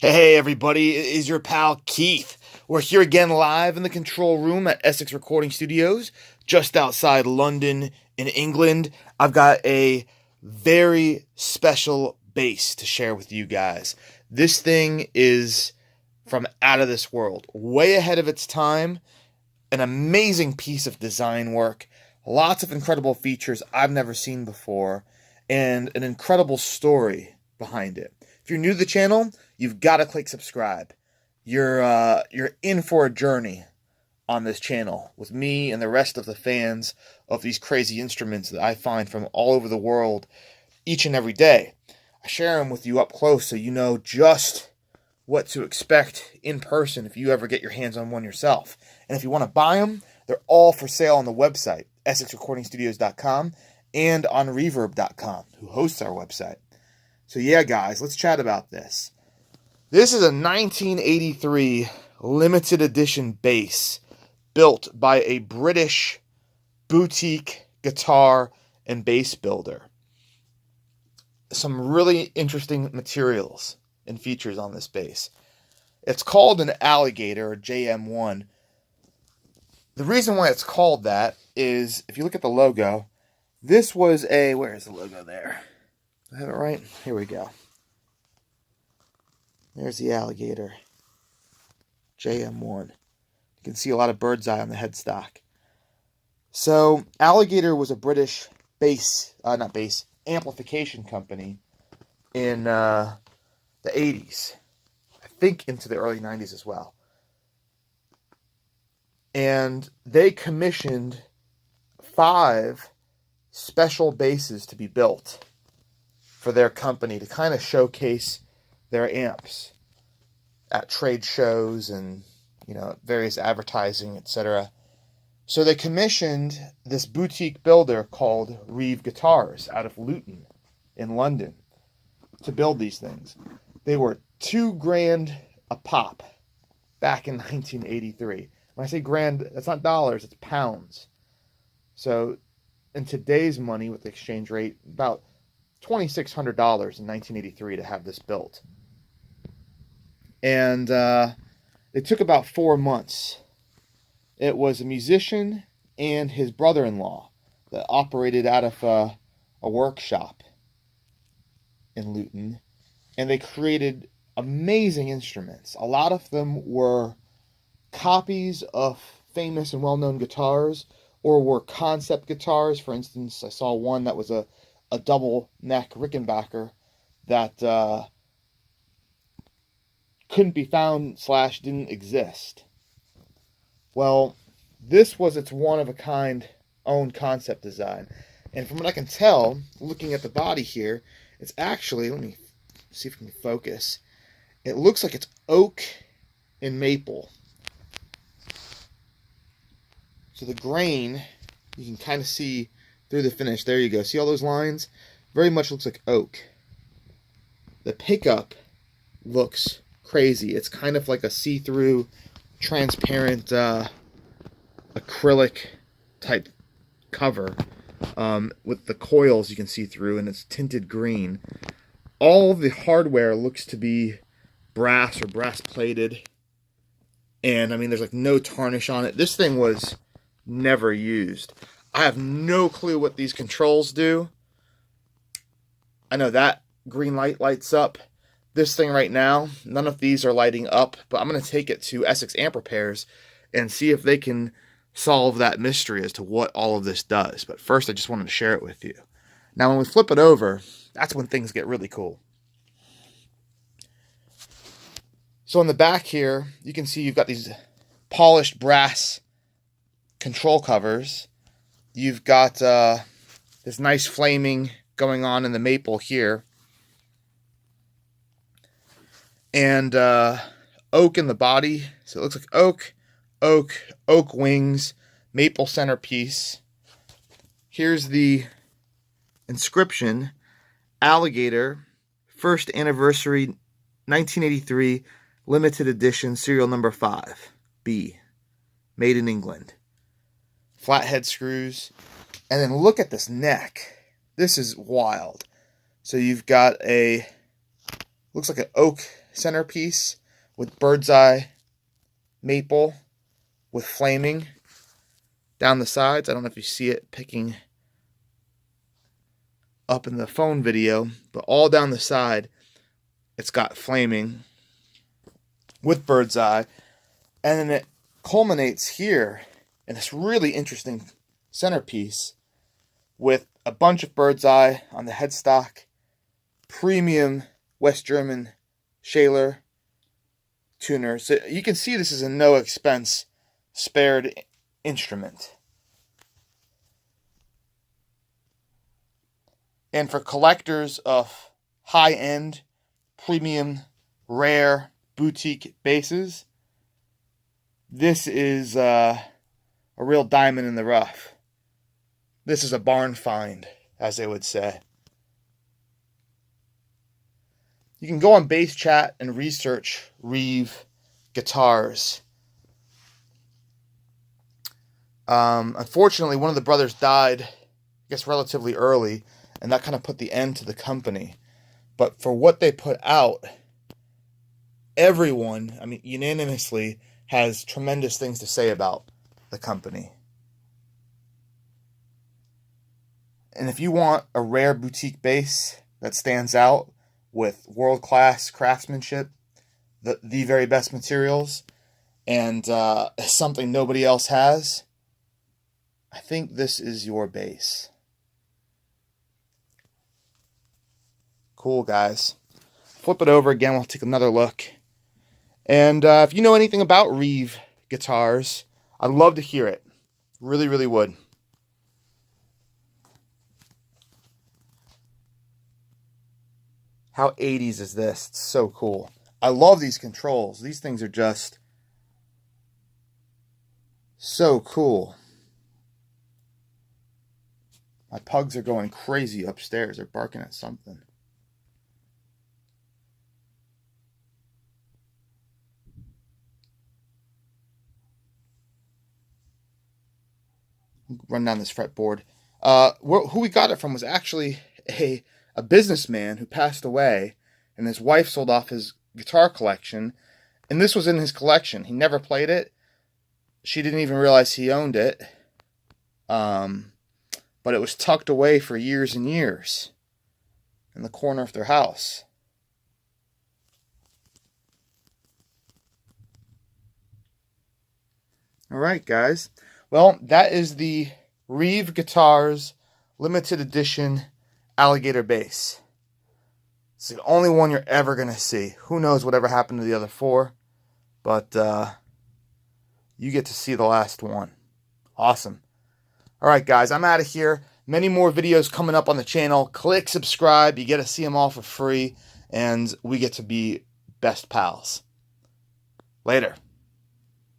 Hey everybody, it is your pal Keith. We're here again live in the control room at Essex Recording Studios, just outside London in England. I've got a very special bass to share with you guys. This thing is from out of this world, way ahead of its time, an amazing piece of design work, lots of incredible features I've never seen before, and an incredible story behind it. If you're new to the channel, you've got to click subscribe. You're in for a journey on this channel with me and the rest of the fans of these crazy instruments that I find from all over the world each and every day. I share them with you up close so you know just what to expect in person if you ever get your hands on one yourself. And if you want to buy them, they're all for sale on the website, EssexRecordingStudios.com, and on Reverb.com, who hosts our website. So yeah, guys, let's chat about this. This is a 1983 limited edition bass built by a British boutique guitar and bass builder. Some really interesting materials and features on this bass. It's called an Alligator, or JM1. The reason why it's called that is, if you look at the logo, this was a, where is the logo there? I have it right? Here we go. There's the Alligator. JM1. You can see a lot of Birdseye on the headstock. So, Alligator was a British amplification company in the 80s. I think into the early 90s as well. And they commissioned 5 special basses to be built for their company to kind of showcase their amps at trade shows and, various advertising, etc. So they commissioned this boutique builder called Reeve Guitars out of Luton in London to build these things. They were $2,000 a pop back in 1983. When I say grand, that's not dollars, it's pounds. So in today's money with the exchange rate, about $2,600 in 1983 to have this built. And it took about 4 months. It was a musician and his brother-in-law that operated out of a workshop in Luton. And they created amazing instruments. A lot of them were copies of famous and well-known guitars, or were concept guitars. For instance, I saw one that was a double neck Rickenbacker that couldn't be found / didn't exist. Well, this was its one-of-a-kind own concept design. And from what I can tell, looking at the body here, it's actually, let me see if we can focus, it looks like it's oak and maple. So the grain, you can kind of see through the finish. There you go. See all those lines? Very much looks like oak. The pickup looks crazy. It's kind of like a see-through, transparent, acrylic type cover with the coils you can see through, and it's tinted green. All the hardware looks to be brass or brass plated, and I mean, there's like no tarnish on it. This thing was never used. I have no clue what these controls do. I know that green light lights up. This thing right now, none of these are lighting up, but I'm going to take it to Essex Amp Repairs and see if they can solve that mystery as to what all of this does. But first, I just wanted to share it with you. Now, when we flip it over, that's when things get really cool. So on the back here, you can see you've got these polished brass control covers. You've got this nice flaming going on in the maple here. And oak in the body. So it looks like oak wings, maple centerpiece. Here's the inscription, Alligator, first anniversary, 1983, limited edition, serial number 5, B, made in England. Flathead screws. And then look at this neck. This is wild. So you've got a Looks like an oak centerpiece with Birdseye maple with flaming down the sides. I don't know if you see it picking up in the phone video, but all down the side, it's got flaming with Birdseye. And then it culminates here in this really interesting centerpiece with a bunch of Birdseye on the headstock, premium West German Shaler tuner. So you can see this is a no expense spared instrument. And for collectors of high-end, premium, rare, boutique basses, this is a real diamond in the rough. This is a barn find, as they would say. You can go on Bass Chat and research Reeve guitars. Unfortunately, one of the brothers died, I guess, relatively early, and that kind of put the end to the company. But for what they put out, everyone, I mean, unanimously, has tremendous things to say about the company. And if you want a rare boutique bass that stands out with world-class craftsmanship, the very best materials, and something nobody else has, I think this is your bass. Cool, guys. Flip it over again. We'll take another look. And if you know anything about Reeve guitars, I'd love to hear it. Really, really would. How 80s is this? It's so cool. I love these controls. These things are just so cool. My pugs are going crazy upstairs. They're barking at something. Run down this fretboard. Who we got it from was actually a businessman who passed away, and his wife sold off his guitar collection, and this was in his collection. He never played it. She didn't even realize he owned it. But it was tucked away for years and years in the corner of their house. All right, guys. Well, that is the Reeve Guitars limited edition Alligator bass. It's the only one you're ever going to see. Who knows whatever happened to the other four, but you get to see the last one. Awesome. All right, guys, I'm out of here. Many more videos coming up on the channel. Click subscribe. You get to see them all for free, and we get to be best pals. Later.